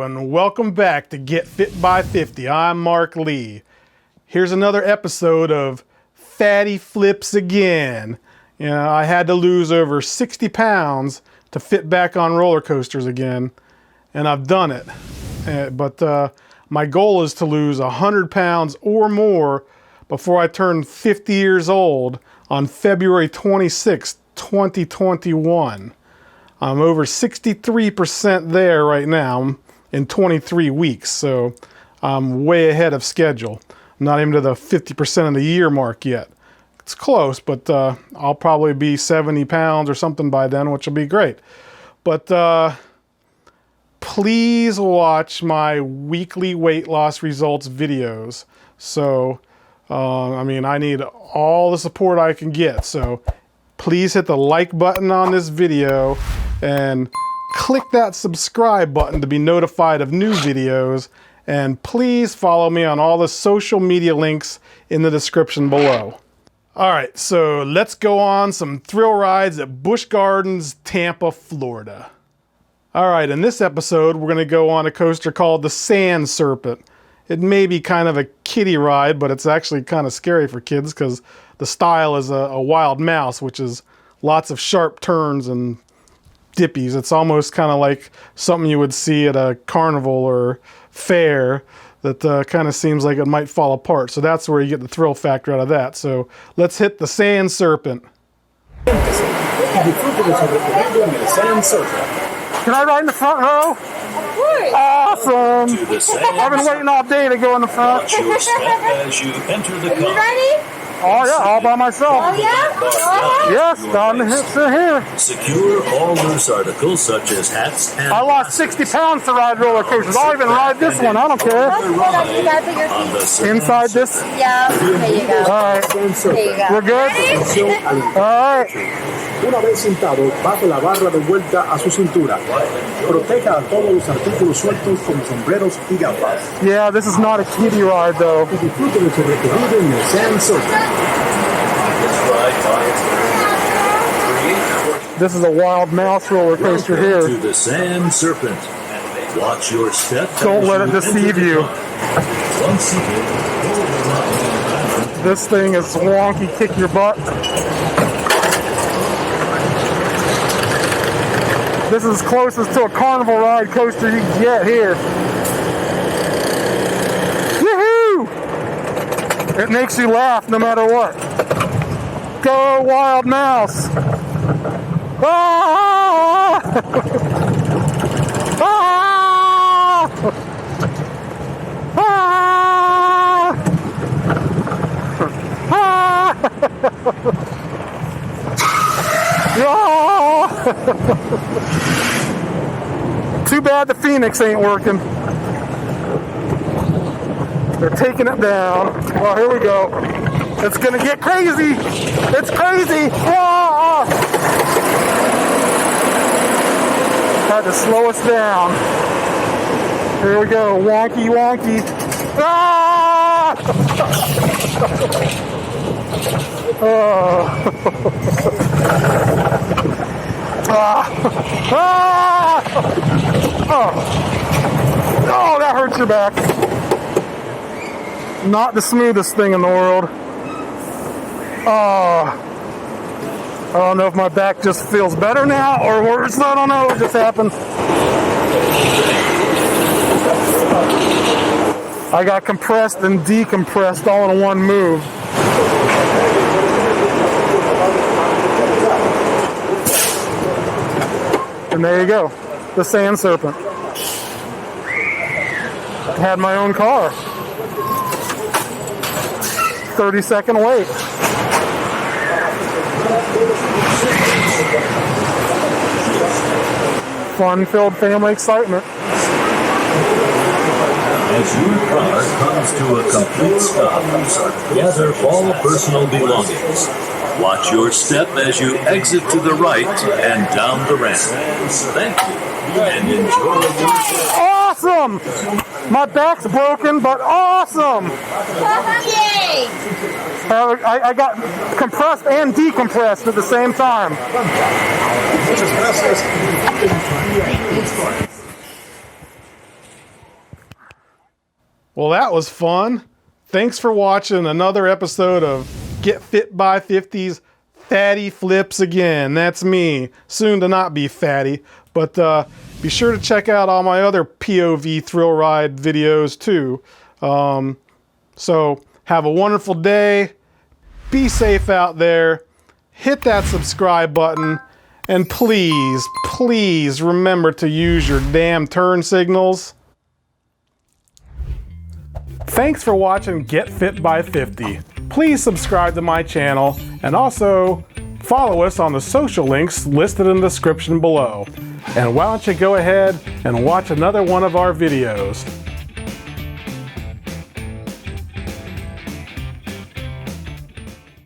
and welcome back to Get Fit by 50. I'm Mark Lee. Here's another episode of Fatty Flips Again. You know, I had to lose over 60 pounds to fit back on roller coasters again, and I've done it. But my goal is to lose 100 pounds or more before I turn 50 years old on February 26, 2021. I'm over 63% there right now in 23 weeks, so I'm way ahead of schedule. I'm not even to the 50% of the year mark yet. It's close, but I'll probably be 70 pounds or something by then, which will be great. But please watch my weekly weight loss results videos. So, I need all the support I can get. So please hit the like button on this video and click that subscribe button to be notified of new videos. And please follow me on all the social media links in the description below. All right, so let's go on some thrill rides at Busch Gardens, Tampa, Florida. All right, in this episode, we're gonna go on a coaster called the Sand Serpent. It may be kind of a kiddie ride, but it's actually kind of scary for kids because the style is a wild mouse, which is lots of sharp turns and dippies. It's almost kind of like something you would see at a carnival or fair that kind of seems like it might fall apart. So that's where you get the thrill factor out of that. So let's hit the Sand Serpent. Can I ride in the front row? Of course. Awesome! I've been waiting all day to go in the front. Watch your step as you enter the car. You ready? Oh yeah, all by myself. Oh yeah? Go ahead. Yes, down the hips in here. Secure all loose articles such as hats and I lost 60 pounds to ride roller coasters. I'll even ride this one, I don't care. on the Inside this? Yeah, there you go. Alright, There you go. we're good? Alright. Una vez sentado, baje la barra de vuelta a su cintura. Proteja a todos los artículos sueltos como sombreros y gafas. Yeah, this is not a kiddie ride though. Y disfrute de su recorrido en el Sand Serpent. This is a wild mouse roller coaster Welcome here. to the Sand Serpent. Watch your step. Don't as let it you deceive enter the you. car. Once again, This thing is wonky, kick your butt. This is as closest to a carnival ride coaster you can get here. Woohoo! It makes you laugh no matter what. Go wild mouse! Ah! Ah! Ah! Ah! Too bad the Phoenix ain't working. They're taking it down. Well, here we go. It's gonna get crazy. It's crazy. Ah! Had to slow us down. Here we go. Wonky, wonky. Ah! Oh. Ah. Ah. Oh. Oh, that hurts your back. Not the smoothest thing in the world. Oh. I don't know if my back just feels better now or worse. I don't know what just happened. I got compressed and decompressed all in one move. And there you go, the Sand Serpent. Had my own car. 30-second wait. Fun-filled family excitement. as your car comes to a complete stop, gather all personal belongings. Watch your step as you exit to the right and down the ramp. Thank you, and enjoy your stay. Awesome! My back's broken, but awesome! Yay! I got compressed and decompressed at the same time. Well, that was fun. Thanks for watching another episode of Get Fit by 50's Fatty Flips Again. That's me, soon to not be fatty. But be sure to check out all my other POV thrill ride videos too. So have a wonderful day. Be safe out there. Hit that subscribe button. And please, please remember to use your damn turn signals. Thanks for watching Get Fit by 50. Please subscribe to my channel and also follow us on the social links listed in the description below. And why don't you go ahead and watch another one of our videos.